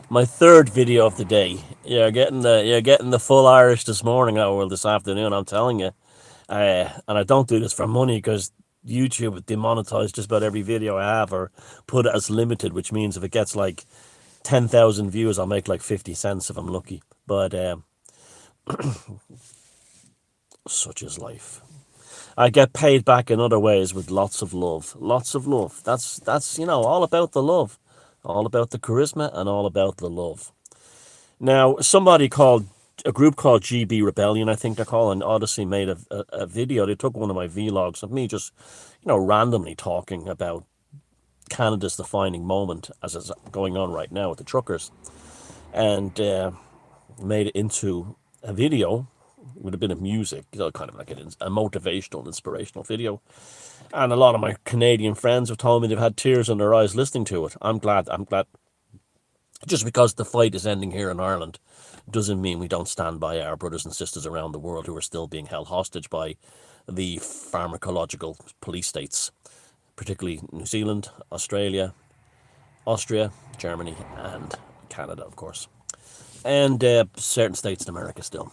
My third video of the day. You're getting the full Irish this morning, or this afternoon. I'm telling you, and I don't do this for money because YouTube would demonetize just about every video I have, or put it as limited, which means if it gets like 10,000 views, I'll make like 50 cents if I'm lucky. But such is life. I get paid back in other ways with lots of love. Lots of love. That's all about the love, all about the charisma, and all about the love. Now, a group called GB Rebellion, I think they're called, and Odyssey made a video. They took one of my vlogs of me just, randomly talking about Canada's defining moment as it's going on right now with the truckers, and made it into a video with a bit of music, kind of like a motivational, inspirational video. And a lot of my Canadian friends have told me they've had tears in their eyes listening to it. I'm glad. I'm glad. Just because the fight is ending here in Ireland doesn't mean we don't stand by our brothers and sisters around the world who are still being held hostage by the pharmacological police states, particularly New Zealand, Australia, Austria, Germany, and Canada, of course, and certain states in America still.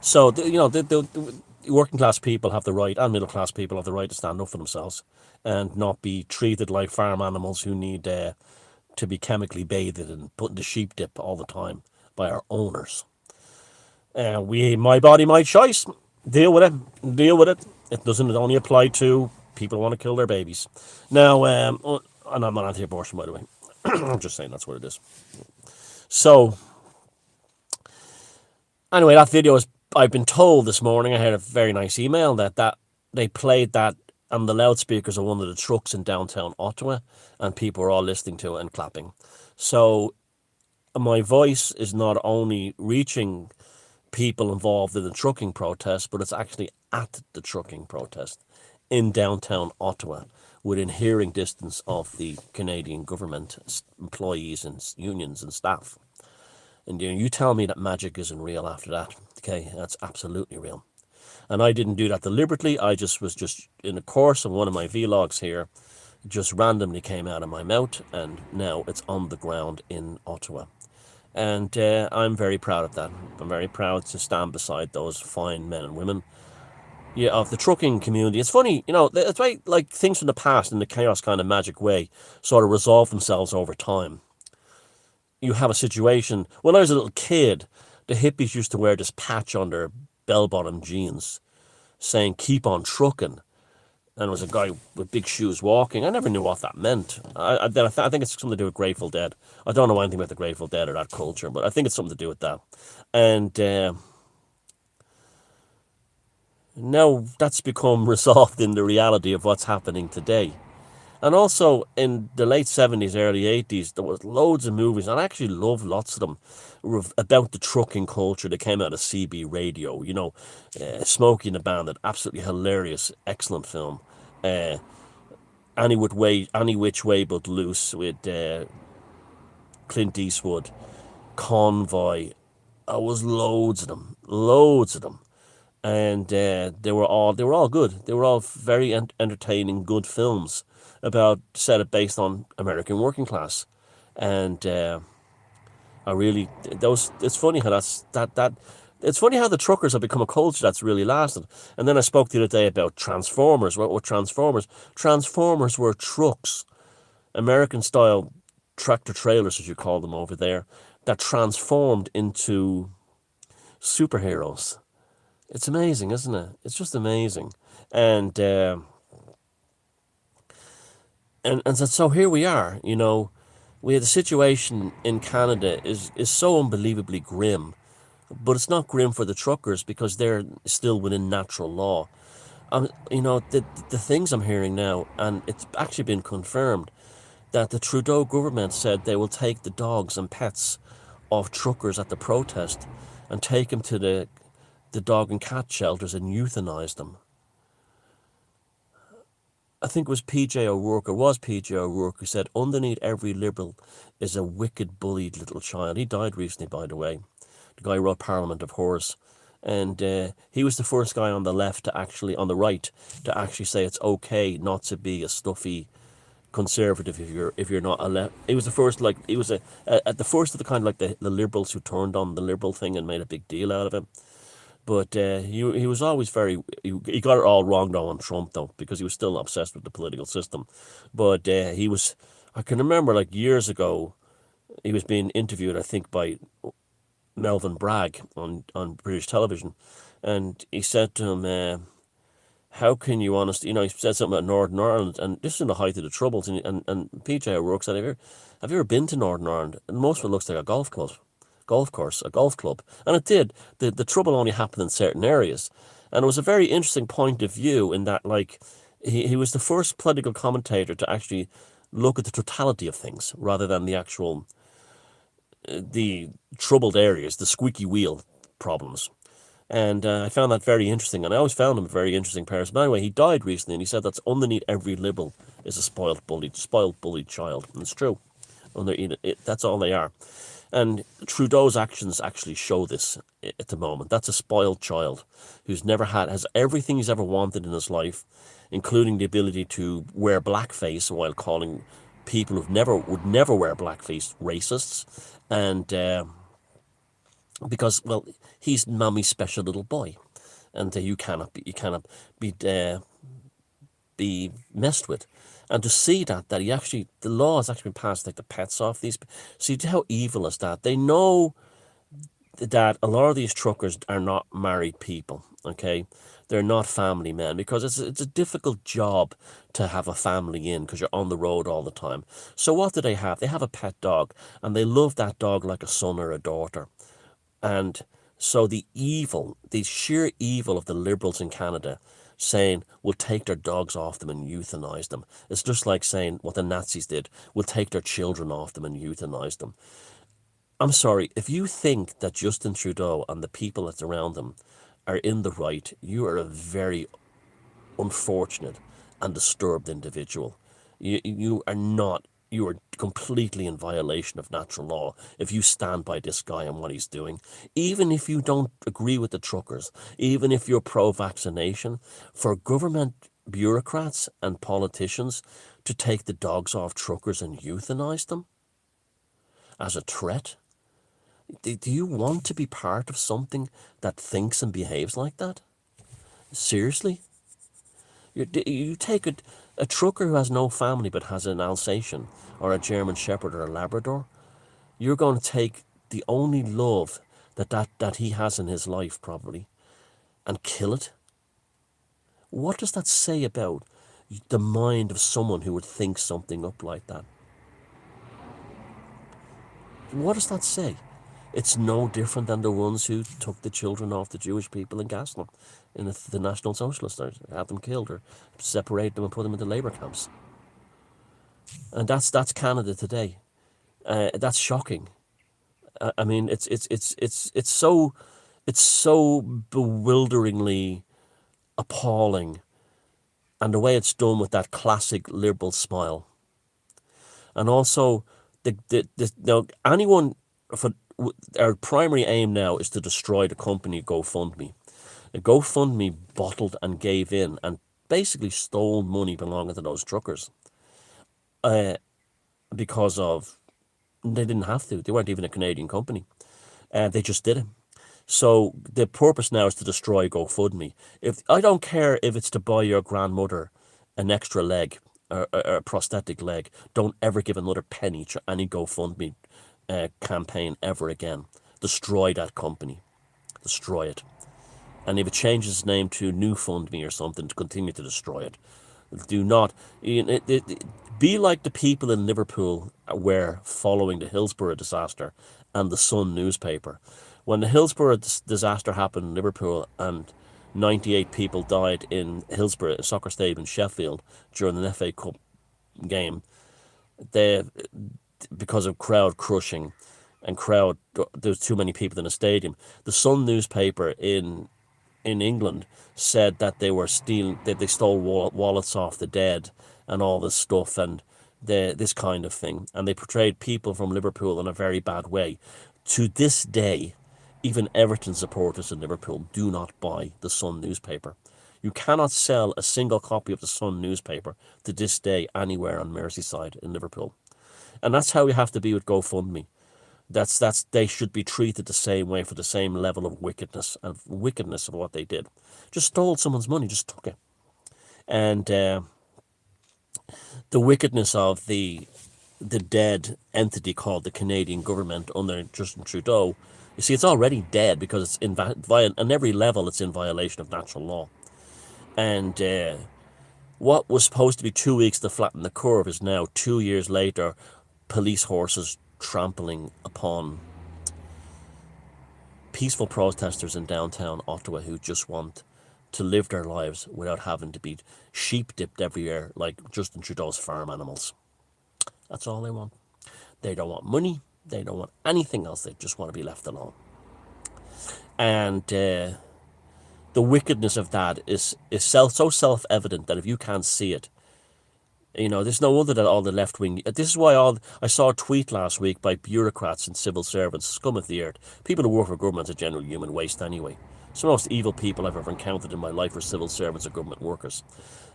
So, the working class people have the right, and middle class people have the right to stand up for themselves and not be treated like farm animals who need to be chemically bathed and put into sheep dip all the time by our owners. My body, my choice. Deal with it. Deal with it. It doesn't only apply to people who want to kill their babies. Now, and I'm not anti-abortion, by the way. I'm just saying that's what it is. So, anyway, that video is. I've been told this morning. I had a very nice email that they played that on the loudspeakers of one of the trucks in downtown Ottawa, and people were all listening to it and clapping. So my voice is not only reaching people involved in the trucking protest, but it's actually at the trucking protest in downtown Ottawa, within hearing distance of the Canadian government employees and unions and staff. And you tell me that magic isn't real after that. Okay, that's absolutely real. And I didn't do that deliberately. I was just in a course of one of my vlogs here, just randomly came out of my mouth, and now it's on the ground in Ottawa. And I'm very proud of that. I'm very proud to stand beside those fine men and women, of the trucking community. It's funny, it's right, like things from the past in the chaos kind of magic way sort of resolve themselves over time. You have a situation. When I was a little kid, the hippies used to wear this patch on their bell-bottom jeans saying, "Keep on trucking." And there was a guy with big shoes walking. I never knew what that meant. I think it's something to do with Grateful Dead. I don't know anything about the Grateful Dead or that culture, but I think it's something to do with that. And now that's become resolved in the reality of what's happening today. And also in the late 70s, early 80s, there was loads of movies, and I actually love lots of them, about the trucking culture that came out of CB radio. Smokey and the Bandit, absolutely hilarious, excellent film. Any Which Way But Loose with Clint Eastwood. Convoy. There was loads of them. And they were all good. They were all very entertaining, good films based on American working class. And it's funny how it's funny how the truckers have become a culture that's really lasted. And then I spoke the other day about Transformers. What were Transformers? Transformers were trucks, American style tractor trailers, as you call them over there, that transformed into superheroes. It's amazing, isn't it? It's just amazing. And so here we are. We had the situation in Canada is so unbelievably grim, but it's not grim for the truckers because they're still within natural law. The things I'm hearing now, and it's actually been confirmed, that the Trudeau government said they will take the dogs and pets of truckers at the protest and take them to the dog and cat shelters and euthanize them. I think it was PJ O'Rourke who said, underneath every Liberal is a wicked, bullied little child. He died recently, by the way. The guy who wrote Parliament of Horrors. And he was the first guy on the right, to actually say it's okay not to be a stuffy conservative if you're not a left. It was the first, like, it was at the first of the kind, like the liberals who turned on the liberal thing and made a big deal out of it. But he was always very, he got it all wrong though on Trump though, because he was still obsessed with the political system. But he was, I can remember like years ago, he was being interviewed, I think, by Melvin Bragg on British television, and he said to him, how can you honestly, he said something about Northern Ireland, and this is in the height of the Troubles, and PJ O'Rourke said, have you ever been to Northern Ireland? And most of it looks like a golf course, a golf club. And it did. The trouble only happened in certain areas. And it was a very interesting point of view in that, like, he was the first political commentator to actually look at the totality of things rather than the actual, the troubled areas, the squeaky wheel problems. And I found that very interesting, and I always found him a very interesting person. But anyway, he died recently, and he said that's underneath every liberal is a spoiled, bullied child, and it's true. That's all they are. And Trudeau's actions actually show this at the moment. That's a spoiled child who's has everything he's ever wanted in his life, including the ability to wear blackface while calling people would never wear blackface racists, and because, well, he's Mummy's special little boy, and you cannot be messed with. And to see that the law has actually been passed to take the pets off these. See how evil is that? They know that a lot of these truckers are not married people. Okay, they're not family men, because it's a difficult job to have a family in, because you're on the road all the time. So what do they have? They have a pet dog, and they love that dog like a son or a daughter. And so the sheer evil of the liberals in Canada saying we'll take their dogs off them and euthanize them. It's just like saying what the Nazis did. We'll take their children off them and euthanize them. I'm sorry, if you think that Justin Trudeau and the people that's around him are in the right, you are a very unfortunate and disturbed individual. You are not. You are completely in violation of natural law if you stand by this guy and what he's doing. Even if you don't agree with the truckers, even if you're pro-vaccination, for government bureaucrats and politicians to take the dogs off truckers and euthanize them as a threat, do you want to be part of something that thinks and behaves like that? Seriously? You take a trucker who has no family but has an Alsatian or a German Shepherd or a Labrador. You're going to take the only love that he has in his life, probably, and kill it. What does that say about the mind of someone who would think something up like that? What does that say? It's no different than the ones who took the children off the Jewish people in Gasland, in the National Socialists, had them killed or separate them and put them into labour camps. And that's Canada today. That's shocking. I mean, it's so bewilderingly appalling, and the way it's done with that classic liberal smile, and also anyone for. Our primary aim now is to destroy the company GoFundMe. The GoFundMe bottled and gave in and basically stole money belonging to those truckers, because of, they didn't have to. They weren't even a Canadian company. They just did it. So the purpose now is to destroy GoFundMe. I don't care if it's to buy your grandmother an extra leg or a prosthetic leg. Don't ever give another penny to any GoFundMe campaign ever again. Destroy that company. Destroy it. And if it changes its name to New Fund Me or something, to continue to destroy it. Do not. Be like the people in Liverpool were following the Hillsborough disaster and the Sun newspaper. When the Hillsborough disaster happened in Liverpool and 98 people died in Hillsborough, a soccer stadium in Sheffield, during an FA Cup game, because of crowd crushing and there's too many people in the stadium. The Sun newspaper in England said that they stole wallets off the dead and all this stuff and this kind of thing. And they portrayed people from Liverpool in a very bad way. To this day, even Everton supporters in Liverpool do not buy the Sun newspaper. You cannot sell a single copy of the Sun newspaper to this day anywhere on Merseyside in Liverpool. And that's how we have to be with GoFundMe. That's they should be treated the same way for the same level of wickedness of what they did. Just stole someone's money, just took it. And the wickedness of the dead entity called the Canadian government under Justin Trudeau, you see, it's already dead because it's on every level it's in violation of natural law. And what was supposed to be 2 weeks to flatten the curve is now 2 years later, police horses trampling upon peaceful protesters in downtown Ottawa who just want to live their lives without having to be sheep dipped everywhere like Justin Trudeau's farm animals. That's all they want. They don't want money. They don't want anything else. They just want to be left alone. And the wickedness of that is so self-evident that if you can't see it, there's no wonder that all the left-wing... This is why I saw a tweet last week by bureaucrats and civil servants, scum of the earth. People who work for government are generally human waste anyway. Some of the most evil people I've ever encountered in my life are civil servants or government workers,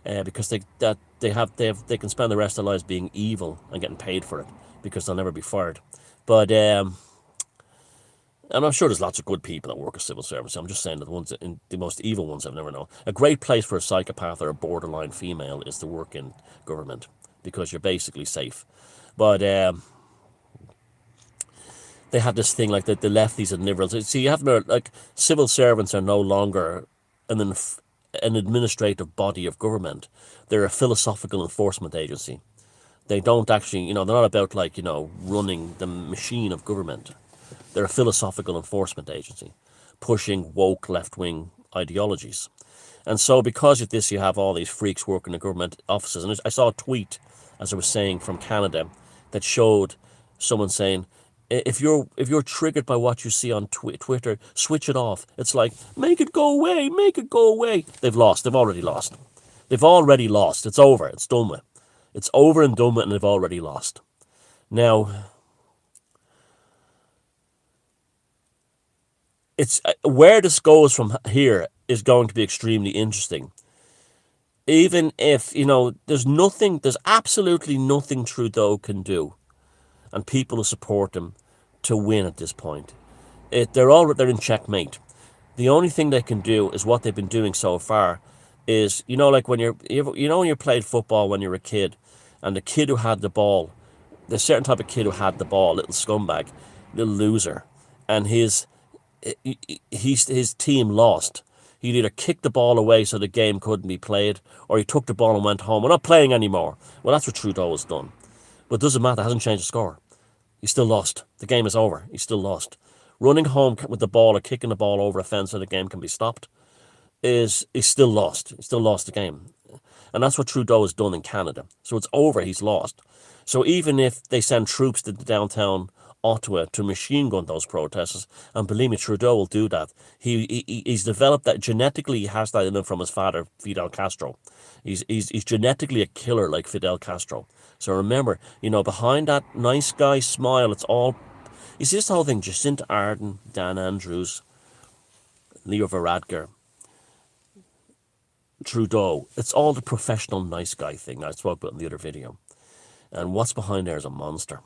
because they can spend the rest of their lives being evil and getting paid for it because they'll never be fired. But and I'm sure there's lots of good people that work as civil servants. I'm just saying that the most evil ones I've never known. A great place for a psychopath or a borderline female is to work in government because you're basically safe. But they had this thing like the lefties and liberals. See, you have like civil servants are no longer an administrative body of government. They're a philosophical enforcement agency. They don't actually, they're not about running the machine of government. They're a philosophical enforcement agency, pushing woke left-wing ideologies. And so because of this, you have all these freaks working in government offices. And I saw a tweet, as I was saying, from Canada that showed someone saying, if you're triggered by what you see on Twitter, switch it off. It's like, make it go away, make it go away. They've lost. They've already lost. They've already lost. It's over. It's done with. It's over and done with, and they've already lost. Now, it's where this goes from here is going to be extremely interesting. Even if, there's absolutely nothing Trudeau can do, and people who support him, to win at this point. They're in checkmate. The only thing they can do is what they've been doing so far is, like when when you played football when you were a kid, and the kid who had the ball, the certain type of kid who had the ball, little scumbag, little loser, and his team lost. He'd either kick the ball away so the game couldn't be played, or he took the ball and went home. We're not playing anymore. Well, that's what Trudeau has done. But it doesn't matter. It hasn't changed the score. He still lost. The game is over. He still lost. Running home with the ball or kicking the ball over a fence so the game can be stopped is still lost. He still lost the game. And that's what Trudeau has done in Canada. So it's over. He's lost. So even if they send troops to the downtown Ottawa to machine gun those protesters, and believe me, Trudeau will do that. He's developed that genetically. He has that in him from his father, Fidel Castro. He's genetically a killer like Fidel Castro. So remember, behind that nice guy smile, it's all... You see this whole thing, Jacinta Ardern, Dan Andrews, Leo Varadkar, Trudeau, it's all the professional nice guy thing I spoke about in the other video. And what's behind there is a monster.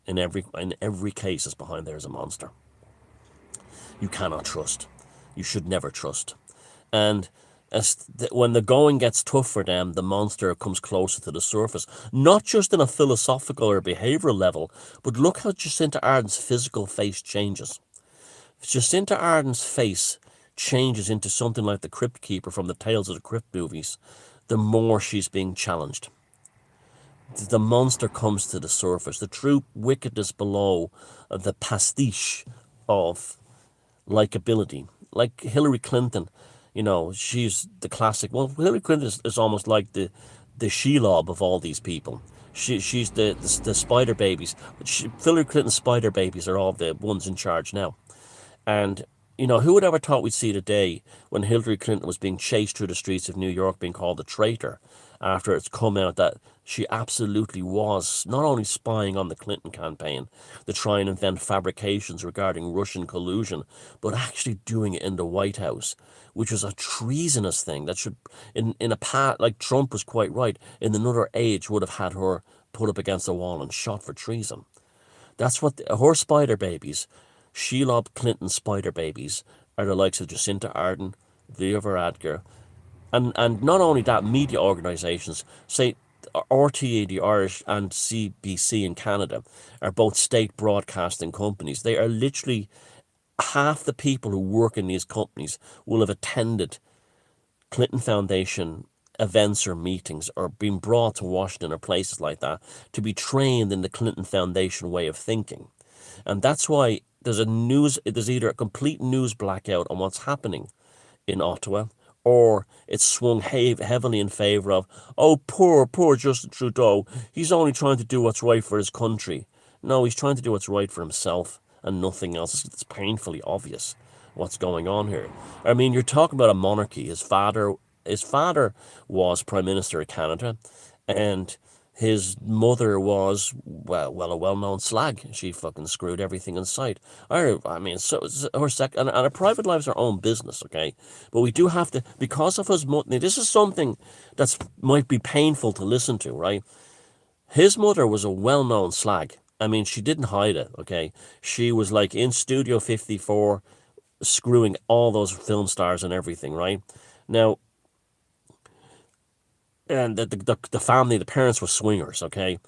In every case, is behind there is a monster. You cannot trust. You should never trust. And when the going gets tough for them, the monster comes closer to the surface. Not just in a philosophical or behavioural level, but look how Jacinta Ardern's physical face changes. Jacinta Ardern's face changes into something like the Crypt Keeper from the Tales of the Crypt movies, the more she's being challenged. The monster comes to the surface. The true wickedness below the pastiche of likability. Like Hillary Clinton, she's the classic. Well, Hillary Clinton is almost like the Shelob of all these people. She's the spider babies. Hillary Clinton's spider babies are all the ones in charge now. And, who would ever thought we'd see the day when Hillary Clinton was being chased through the streets of New York being called a traitor after it's come out that she absolutely was not only spying on the Clinton campaign to try and invent fabrications regarding Russian collusion, but actually doing it in the White House, which was a treasonous thing that should, in a part, like Trump was quite right, in another age would have had her put up against a wall and shot for treason. That's what her spider babies, Sheila Clinton's spider babies, are the likes of Jacinta Ardern, Vera Varadkar, and not only that, media organisations, say RTA, the Irish, and CBC in Canada, are both state broadcasting companies. They are literally, half the people who work in these companies will have attended Clinton Foundation events or meetings or been brought to Washington or places like that to be trained in the Clinton Foundation way of thinking. And that's why there's either a complete news blackout on what's happening in Ottawa, or it's swung heavily in favour of, oh, poor Justin Trudeau, he's only trying to do what's right for his country. No, he's trying to do what's right for himself and nothing else. It's painfully obvious what's going on here. I mean, you're talking about a monarchy. His father was Prime Minister of Canada, and his mother was, well, a well-known slag. She fucking screwed everything in sight. I mean, so her and her private life's her own business, okay? But we do have to, because of his mother, this is something that's might be painful to listen to, right? His mother was a well-known slag. I mean, she didn't hide it, okay? She was like in Studio 54, screwing all those film stars and everything, right? Now, and the family, the parents were swingers, okay?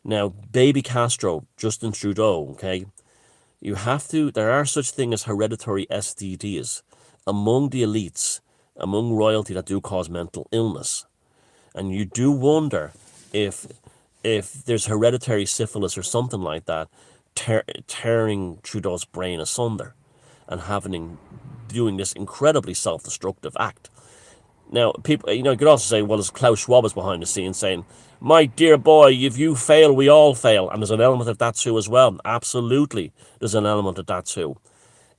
Now, baby Castro, Justin Trudeau, okay? There are such things as hereditary STDs among the elites, among royalty, that do cause mental illness. And you do wonder if there's hereditary syphilis or something like that, tearing Trudeau's brain asunder and doing this incredibly self-destructive act. Now, people, you could also say, well, there's Klaus Schwab is behind the scenes saying, my dear boy, if you fail, we all fail. And there's an element of that too as well. Absolutely, there's an element of that too.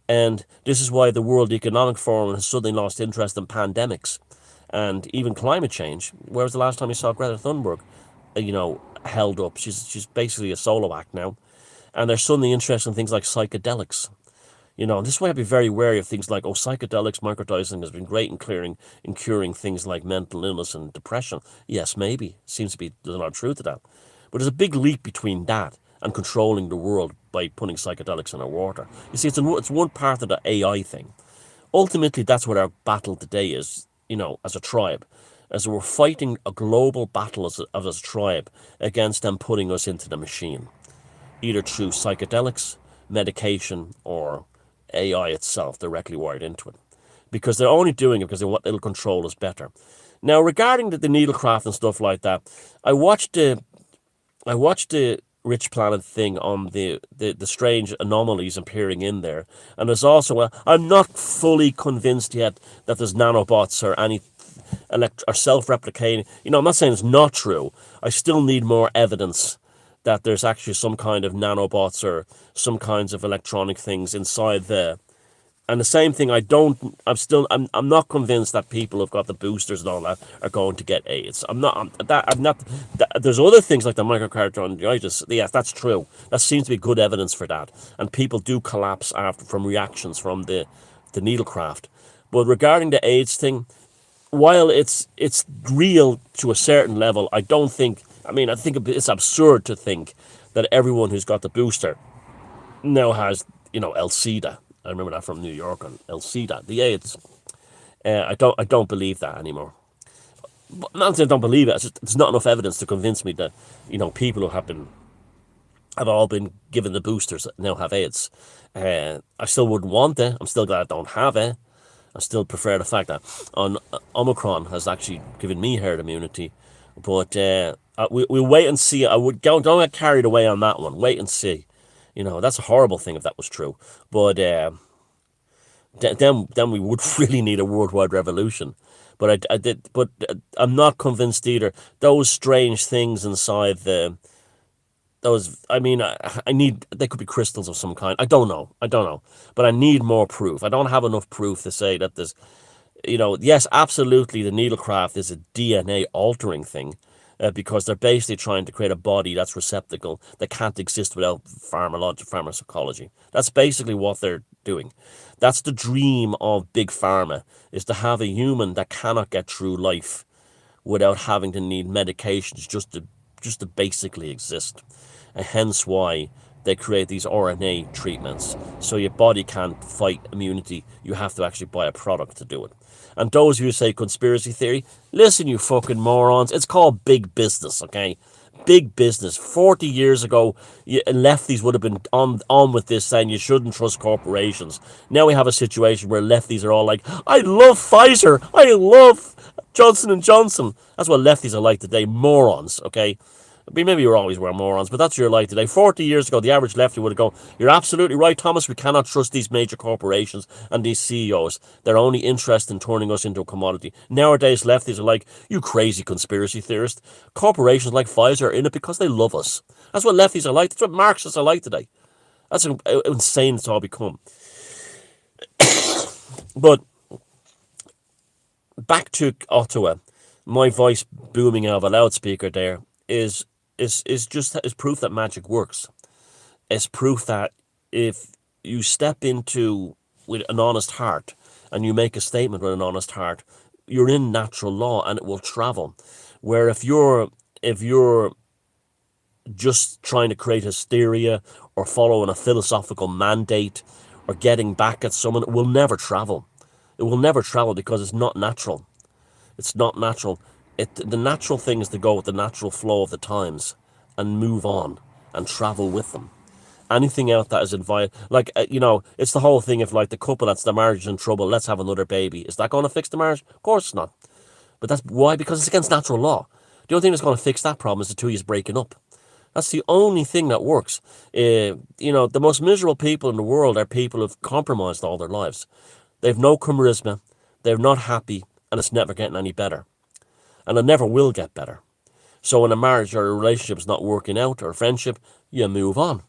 And this is why the World Economic Forum has suddenly lost interest in pandemics and even climate change. Where was the last time you saw Greta Thunberg, held up? She's basically a solo act now. And they're suddenly interested in things like psychedelics. This is why I'd be very wary of things like, psychedelics, microdosing has been great in curing things like mental illness and depression. Yes, maybe. Seems to be, there's a lot of truth to that. But there's a big leap between that and controlling the world by putting psychedelics in our water. You see, it's one part of the AI thing. Ultimately, that's what our battle today is, as a tribe. As we're fighting a global battle as a tribe against them putting us into the machine. Either through psychedelics, medication, or AI itself directly wired into it, because they're only doing it because they want, it'll control us better. Now, regarding the needlecraft and stuff like that, I watched the Rich Planet thing on the strange anomalies appearing in there, and there's also I'm not fully convinced yet that there's nanobots or any or self-replicating. I'm not saying it's not true. I still need more evidence that there's actually some kind of nanobots or some kinds of electronic things inside there. And the same thing, I'm not convinced that people who've got the boosters and all that are going to get AIDS. There's other things like the myocarditis. Yes, that's true. That seems to be good evidence for that. And people do collapse from reactions from the needlecraft. But regarding the AIDS thing, while it's real to a certain level, I think it's absurd to think that everyone who's got the booster now has, El-Sida. I remember that from New York on El-Sida, the AIDS. I don't believe that anymore. But not that I don't believe it. It's not enough evidence to convince me that people who have all been given the boosters now have AIDS. I still wouldn't want it. I'm still glad I don't have it. I still prefer the fact that Omicron has actually given me herd immunity. But we'll wait and see. Don't get carried away on that one. Wait and see. That's a horrible thing if that was true. But then we would really need a worldwide revolution. But I'm not convinced either. Those strange things inside they could be crystals of some kind. I don't know. But I need more proof. I don't have enough proof to say that Yes, absolutely, the needlecraft is a DNA altering thing, because they're basically trying to create a body that's receptacle that can't exist without pharmacology. That's basically what they're doing. That's the dream of big pharma, is to have a human that cannot get through life without having to need medications just to basically exist. And hence why they create these RNA treatments. So your body can't fight immunity. You have to actually buy a product to do it. And those of you who say conspiracy theory, listen, you fucking morons. It's called big business, okay? Big business. 40 years ago, lefties would have been on with this, saying you shouldn't trust corporations. Now we have a situation where lefties are all like, I love Pfizer. I love Johnson and Johnson. That's what lefties are like today. Morons, okay? I mean, maybe you always were morons, but that's what you're like today. 40 years ago, the average lefty would have gone, you're absolutely right, Thomas. We cannot trust these major corporations and these CEOs. They're only interested in turning us into a commodity. Nowadays, lefties are like, you crazy conspiracy theorist. Corporations like Pfizer are in it because they love us. That's what lefties are like. That's what Marxists are like today. That's how insane it's all become. But back to Ottawa, my voice booming out of a loudspeaker there is proof that magic works. It's proof that if you step into with an honest heart and you make a statement with an honest heart, you're in natural law and it will travel. Where if you're just trying to create hysteria or following a philosophical mandate or getting back at someone, it will never travel. It will never travel because it's not natural. It's not natural. The natural thing is to go with the natural flow of the times and move on and travel with them. Anything else that is invited, like, it's the whole thing of like the couple that's the marriage is in trouble, let's have another baby. Is that going to fix the marriage? Of course it's not. But that's why, because it's against natural law. The only thing that's going to fix that problem is the two of you breaking up. That's the only thing that works. The most miserable people in the world are people who've compromised all their lives. They've no charisma, they're not happy, and it's never getting any better. And it never will get better. So when a marriage or a relationship is not working out, or a friendship, you move on.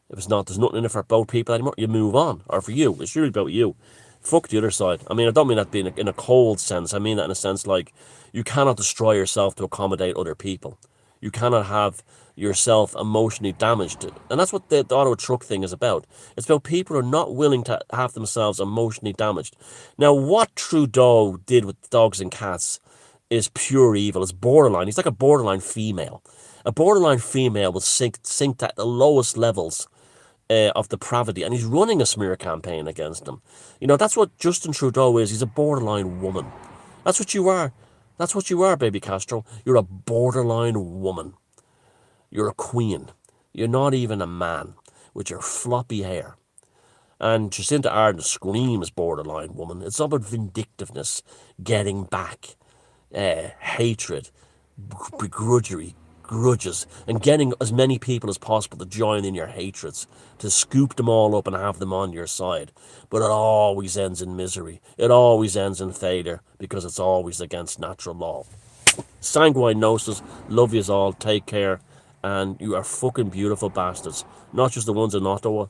If it's not, there's nothing in it for both people anymore, you move on. Or for you, it's really about you. Fuck the other side. I mean, I don't mean that being in a cold sense. I mean that in a sense like you cannot destroy yourself to accommodate other people. You cannot have yourself emotionally damaged. And that's what the Ottawa truck thing is about. It's about people who are not willing to have themselves emotionally damaged. Now, what Trudeau did with dogs and cats is pure evil. It's borderline. He's like a borderline female. A borderline female will sink at the lowest levels of depravity, and he's running a smear campaign against them. That's what Justin Trudeau is. He's a borderline woman. That's what you are. That's what you are, baby Castro. You're a borderline woman. You're a queen. You're not even a man with your floppy hair. And Jacinta Ardern screams borderline woman. It's all about vindictiveness, getting back, hatred, grudges, and getting as many people as possible to join in your hatreds, to scoop them all up and have them on your side. But it always ends in misery. It always ends in failure because it's always against natural law. Sanguine Gnosis, love yous all, take care, and you are fucking beautiful bastards. Not just the ones in Ottawa,